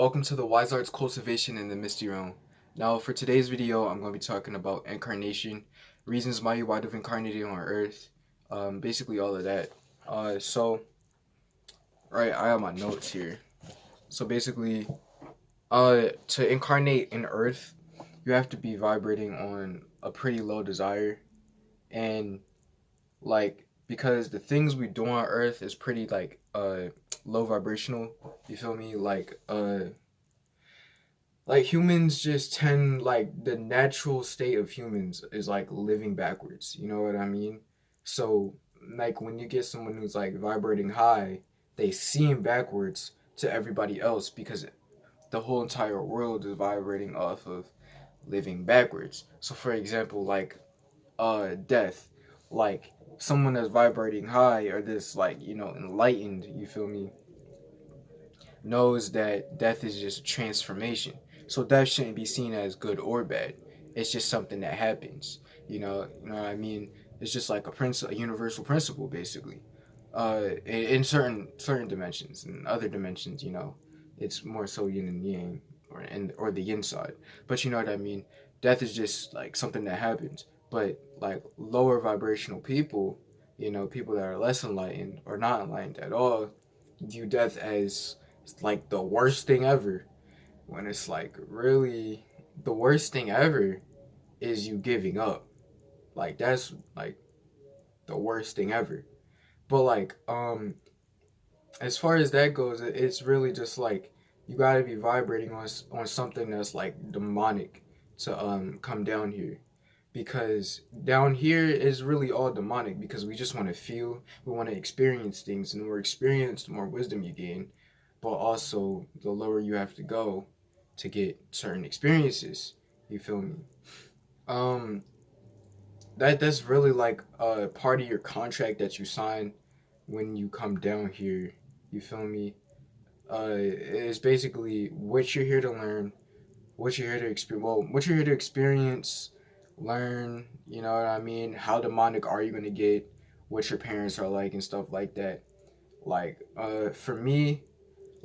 Welcome to the Wise Arts Cultivation in the Misty Realm. Now, for today's video, I'm going to be talking about incarnation, reasons why you have incarnated on Earth, basically all of that. Right, I have my notes here. So basically, to incarnate in Earth, you have to be vibrating on a pretty low desire, and because the things we do on Earth is pretty low vibrational. You feel me? Like humans just tend, the natural state of humans is like living backwards, you know what I mean? So like when you get someone who's like vibrating high, they seem backwards to everybody else because the whole entire world is vibrating off of living backwards. So for example, death, like someone that's vibrating high or this enlightened, you feel me, knows that death is just transformation. So death shouldn't be seen as good or bad. It's just something that happens. You know what I mean? It's just like a universal principle, basically. In certain dimensions, and other dimensions, it's more so yin and yang, or the yin side. But you know what I mean? Death is just like something that happens. But like lower vibrational people, people that are less enlightened or not enlightened at all, view death as like the worst thing ever, when it's like really the worst thing ever is you giving up. Like that's like the worst thing ever. But as far as that goes, it's really just like you gotta be vibrating on something that's like demonic to come down here, because down here is really all demonic, because we just want to feel, we want to experience things, and the more experience, the more wisdom you gain, but also the lower you have to go to get certain experiences. You feel me? Um, that's really like a part of your contract that you sign when you come down here. You feel me? It's basically what you're here to learn, what you're here to experience. Well, what you're here to experience, learn. You know what I mean? How demonic are you gonna get? What your parents are like and stuff like that. For me,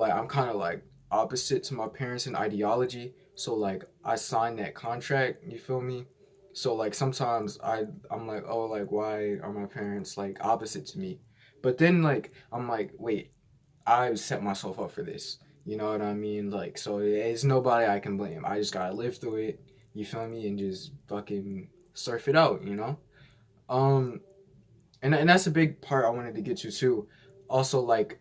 I'm kind of like opposite to my parents in ideology. So like I signed that contract. You feel me? So like sometimes I'm like, oh, like why are my parents like opposite to me? But then I'm like, wait, I set myself up for this. You know what I mean? Like, so it's nobody I can blame. I just gotta live through it. You feel me? And just fucking surf it out. Um, and that's a big part I wanted to get to too. Also, like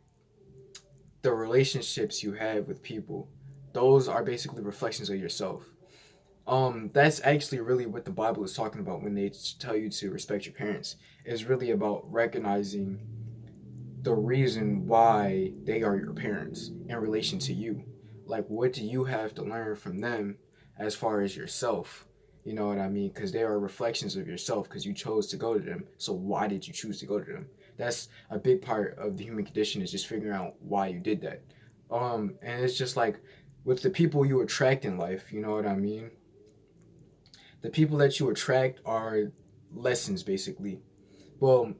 the relationships you have with people, those are basically reflections of yourself. That's actually really what the Bible is talking about when they tell you to respect your parents. It's really about recognizing the reason why they are your parents in relation to you. Like, what do you have to learn from them as far as yourself? You know what I mean? Because they are reflections of yourself, because you chose to go to them. So why did you choose to go to them? That's a big part of the human condition, is just figuring out why you did that. And it's just like with the people you attract in life, you know what I mean? The people that you attract are lessons, basically. Well,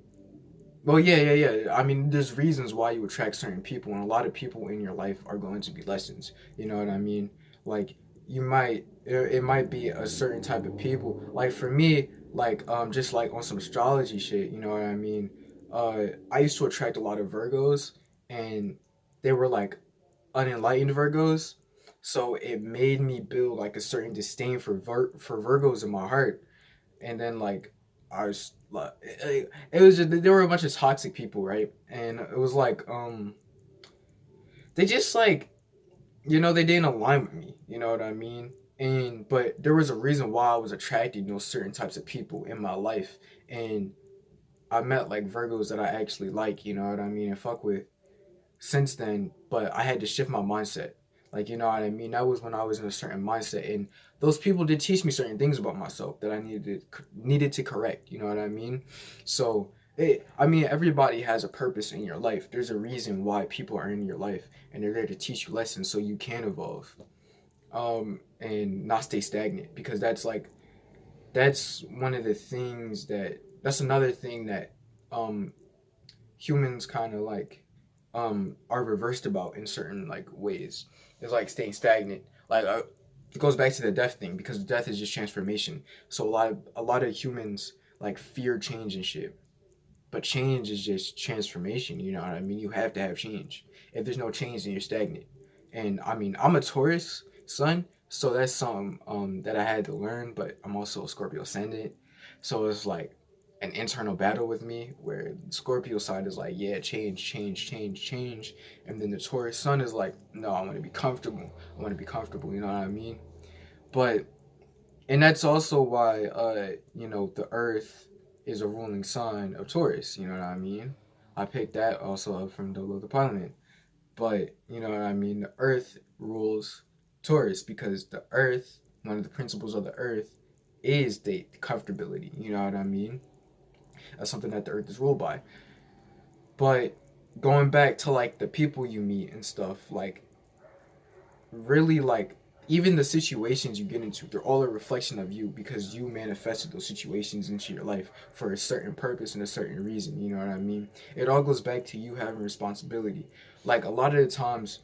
yeah. I mean, there's reasons why you attract certain people, and a lot of people in your life are going to be lessons. You know what I mean? Like, it might be a certain type of people. Like for me, just like on some astrology shit. You know what I mean? I used to attract a lot of Virgos, and they were like unenlightened Virgos, so it made me build like a certain disdain for Virgos in my heart. And then I was like, it was just, there were a bunch of toxic people, right? And it was they just they didn't align with me. You know what I mean? And but there was a reason why I was attracting those certain types of people in my life, and I met like Virgos that I actually like. You know what I mean? And fuck with since then. But I had to shift my mindset. Like, you know what I mean? That was when I was in a certain mindset, and those people did teach me certain things about myself that I needed to correct. You know what I mean? So, I mean, everybody has a purpose in your life. There's a reason why people are in your life, and they're there to teach you lessons so you can evolve, and not stay stagnant. Because that's one of the things that's another thing that humans kind of are reversed about in certain ways. is like staying stagnant. Like it goes back to the death thing, because death is just transformation. So a lot of humans like fear change and shit. But change is just transformation, you know what I mean? You have to have change. If there's no change, then you're stagnant. And I mean, I'm a Taurus sun, so that's something that I had to learn, but I'm also a Scorpio ascendant. So it's like an internal battle with me where the Scorpio side is like, yeah, change, change, change, change. And then the Taurus sun is like, no, I want to be comfortable. I want to be comfortable, you know what I mean? But and that's also why the earth is a ruling sign of Taurus, you know what I mean? I picked that also up from the Parliament. But you know what I mean, the earth rules Taurus because the earth, one of the principles of the earth is the comfortability, you know what I mean? That's something that the earth is ruled by. But going back to like the people you meet and stuff, like really like even the situations you get into, they're all a reflection of you because you manifested those situations into your life for a certain purpose and a certain reason, you know what I mean? It all goes back to you having responsibility. Like a lot of the times,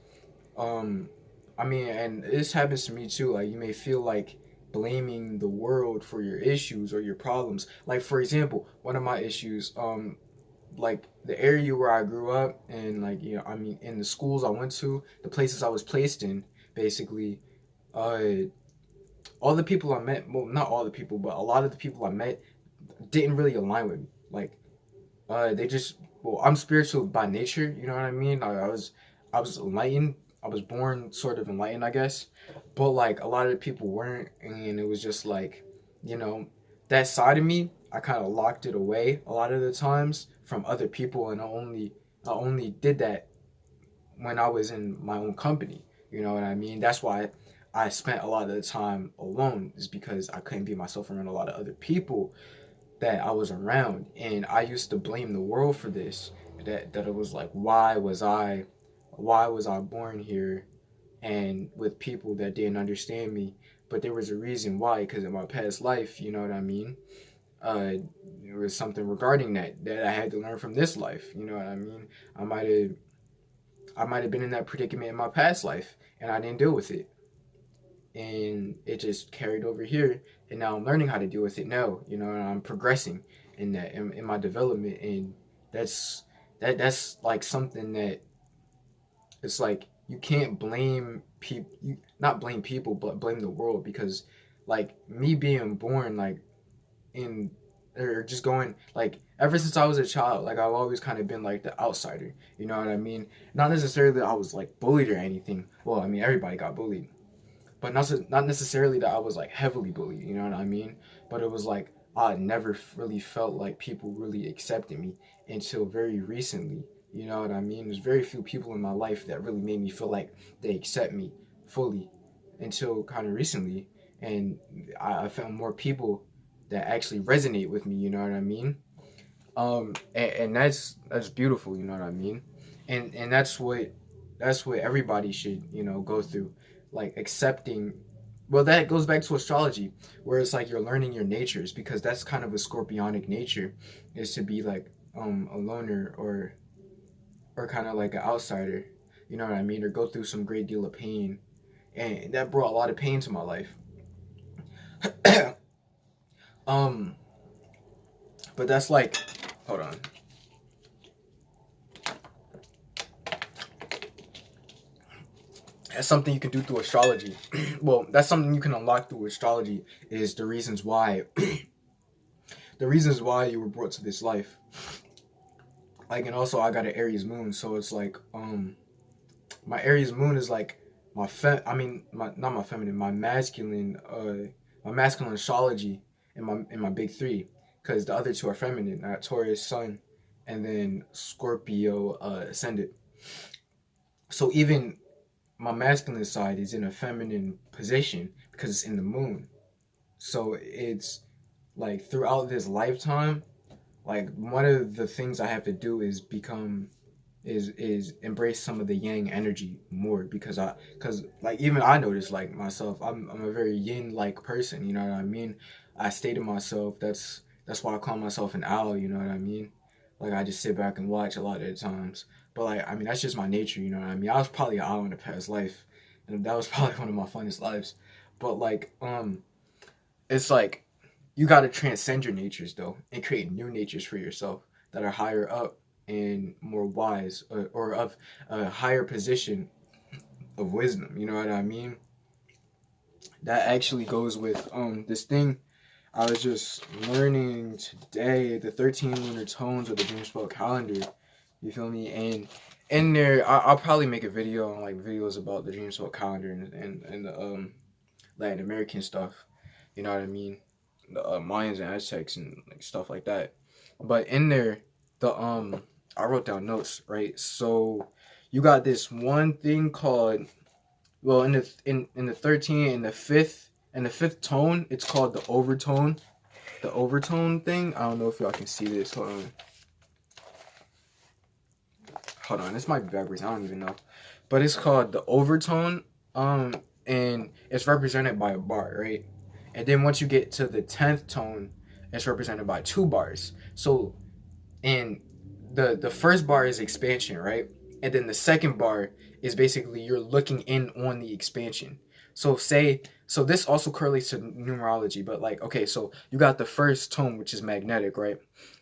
I mean, and this happens to me too, like you may feel like blaming the world for your issues or your problems. Like for example, one of my issues, like the area where I grew up and like, I mean, in the schools I went to, the places I was placed in, basically, uh, all the people I met, well, not all the people, but a lot of the people I met didn't really align with me. Like, they just, well, I'm spiritual by nature, you know what I mean? I was enlightened. I was born sort of enlightened, I guess. But like a lot of the people weren't, and it was just like, you know, that side of me, I kind of locked it away a lot of the times from other people, and I only did that when I was in my own company. You know what I mean? That's why I spent a lot of the time alone, is because I couldn't be myself around a lot of other people that I was around. And I used to blame the world for this. That it was like, why was I born here and with people that didn't understand me? But there was a reason why, because in my past life, you know what I mean? Uh, there was something regarding that I had to learn from this life. You know what I mean? I might have I might have been in that predicament in my past life and I didn't deal with it. And it just carried over here. And now I'm learning how to deal with it now, and I'm progressing in that, in my development. And that's like something that it's like you can't blame people, not blame people, but blame the world, because like me being born like in or just going like ever since I was a child, like I've always kind of been like the outsider, you know what I mean? Not necessarily that I was like bullied or anything. Well, I mean everybody got bullied, but not necessarily that I was like heavily bullied, you know what I mean? But it was like I never really felt like people really accepted me until very recently. You know what I mean? There's very few people in my life that really made me feel like they accept me fully until kind of recently. And I found more people that actually resonate with me, you know what I mean? And that's beautiful, you know what I mean? And that's what everybody should, go through, like accepting. Well, that goes back to astrology, where it's like you're learning your natures, because that's kind of a scorpionic nature, is to be like a loner, or kind of like an outsider, you know what I mean, or go through some great deal of pain, and that brought a lot of pain to my life. um, but that's like, hold on. That's something you can do through astrology. Well, that's something you can unlock through astrology, is the reasons why, the reasons why you were brought to this life. Like, and also I got an Aries moon, so it's like, my Aries moon is like not my feminine, my masculine astrology in my big three, because the other two are feminine. I got Taurus sun, and then Scorpio ascendant. So even my masculine side is in a feminine position because it's in the moon. So it's like throughout this lifetime, like one of the things I have to do is embrace some of the yang energy more, because like even I notice like myself, I'm a very yin like person, you know what I mean? I stay to myself. That's why I call myself an owl, you know what I mean? Like I just sit back and watch a lot of the times. But like I mean that's just my nature, you know what I mean? I was probably an owl in a past life, and that was probably one of my funnest lives. But like it's like you got to transcend your natures though and create new natures for yourself that are higher up and more wise, or of a higher position of wisdom. You know what I mean? That actually goes with this thing I was just learning today, the 13 lunar tones of the Dream Spell calendar. You feel me? And in there, I'll probably make a video on like videos about the Dream Spell calendar and the Latin American stuff. You know what I mean? The Mayans and Aztecs and like stuff like that. But in there, the I wrote down notes, right? So you got this one thing called, well, in the 13 and the fifth tone, it's called the overtone. The overtone thing. I don't know if y'all can see this. Hold on. Hold on. This might be backwards. I don't even know. But it's called the overtone. And it's represented by a bar, right? And then once you get to the 10th tone, it's represented by 2 bars. So, and the first bar is expansion, right? And then the second bar is basically you're looking in on the expansion. So this also correlates to numerology, but like, okay, so you got the first tone, which is magnetic, right?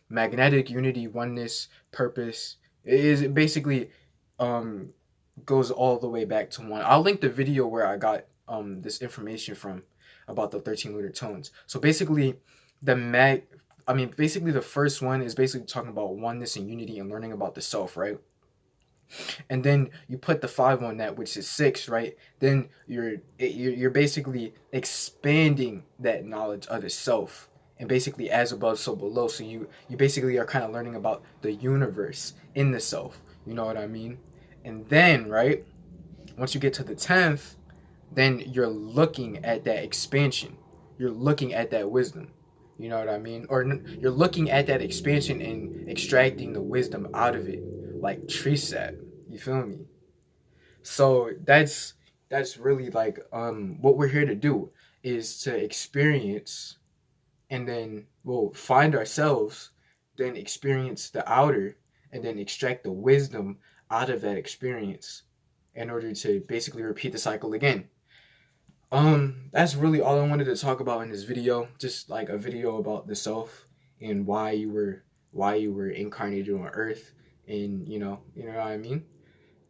Magnetic, unity, oneness, purpose. It is basically goes all the way back to 1. I'll link the video where I got this information from about the 13 lunar tones. So basically basically the first one is basically talking about oneness and unity and learning about the self, right? And then you put the 5 on that, which is 6, right? Then you're basically expanding that knowledge of the self, and basically as above so below. So you basically are kind of learning about the universe in the self. You know what I mean? And then, right, once you get to the 10th, then you're looking at that expansion. You're looking at that wisdom. You know what I mean? Or you're looking at that expansion and extracting the wisdom out of it, like tree sap. You feel me? So that's really like what we're here to do, is to experience, and then we'll find ourselves, then experience the outer, and then extract the wisdom out of that experience in order to basically repeat the cycle again. That's really all I wanted to talk about in this video. Just like a video about the self and why you were incarnated on Earth, and you know what I mean.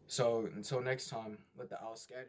So until next time, let the owl scatter.